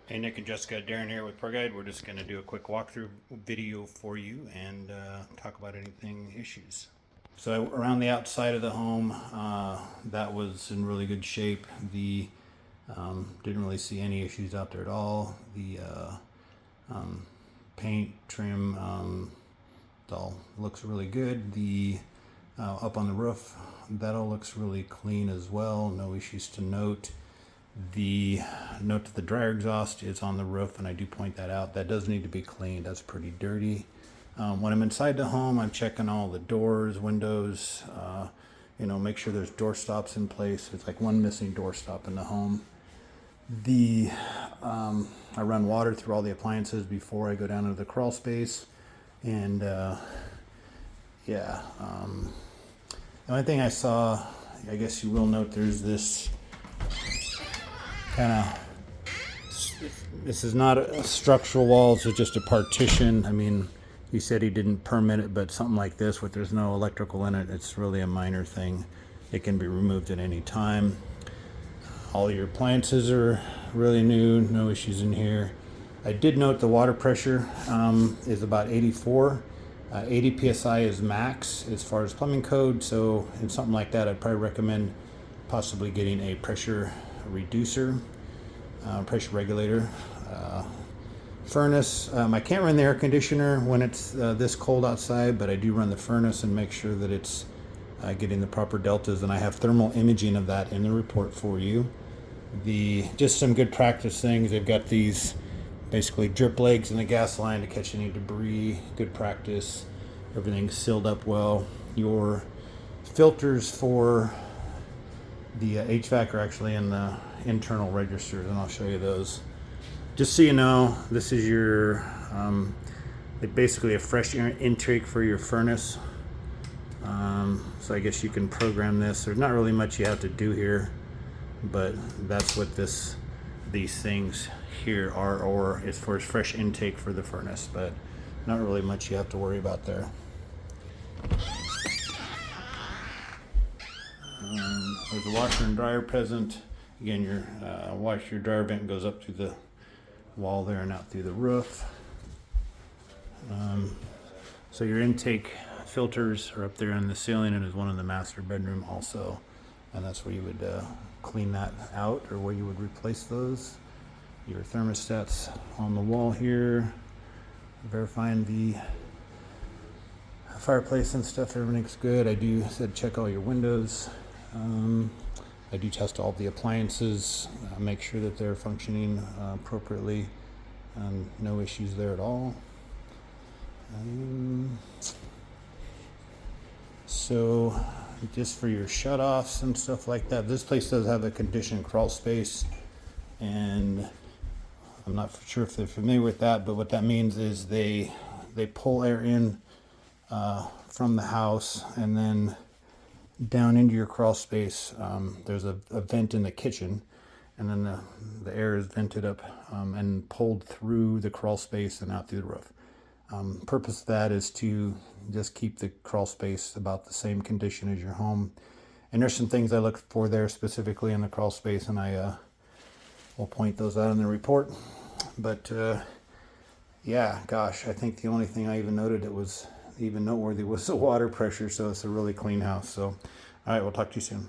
Hey Nick and Jessica, Darren here with ProGuide. We're just going to do a quick walkthrough video for you and talk about anything issues. So around the outside of the home, that was in really good shape. The didn't really see any issues out there at all. The paint, trim, it all looks really good. The up on the roof, that all looks really clean as well. No issues to note. The note that the dryer exhaust is on the roof, and I do point that out. That does need to be cleaned. That's pretty dirty. When I'm inside the home, I'm checking all the doors, windows, make sure there's door stops in place. It's like one missing door stop in the home. I run water through all the appliances before I go down into the crawl space. And the only thing I saw, I guess you will note, there's this kind of, this is not a structural wall, it's just a partition. I mean, he said he didn't permit it, but something like this where there's no electrical in it, it's really a minor thing. It can be removed at any time. All your appliances are really new, no issues in here. I did note the water pressure is about 84. 80 psi is max as far as plumbing code, so in something like that I'd probably recommend possibly getting a pressure reducer, pressure regulator. Furnace, I can't run the air conditioner when it's this cold outside, but I do run the furnace and make sure that it's getting the proper deltas, and I have thermal imaging of that in the report for you. Just some good practice things, they've got these basically drip legs in the gas line to catch any debris. Good practice. Everything's sealed up well. Your filters for the HVAC are actually in the internal registers, and I'll show you those. Just so you know, this is your basically a fresh air intake for your furnace. So I guess you can program this. There's not really much you have to do here, but that's what these things here are, or as far as fresh intake for the furnace, but not really much you have to worry about there. There's a washer and dryer present. Again, your washer dryer vent goes up through the wall there and out through the roof. So your intake filters are up there in the ceiling, and is one in the master bedroom also, and that's where you would clean that out, or where you would replace those. Your thermostats on the wall here, verifying the fireplace and stuff, everything's good. I said check all your windows. I do test all the appliances, make sure that they're functioning appropriately, no issues there at all. So just for your shutoffs and stuff like that, this place does have a conditioned crawl space, and I'm not sure if they're familiar with that, but what that means is they pull air in from the house, and then down into your crawl space. There's a vent in the kitchen, and then the air is vented up and pulled through the crawl space and out through the roof. Purpose of that is to just keep the crawl space about the same condition as your home. And there's some things I look for there specifically in the crawl space, and I will point those out in the report. But yeah, gosh, I think the only thing I even noted that was even noteworthy was the water pressure. So it's a really clean house. So all right, we'll talk to you soon.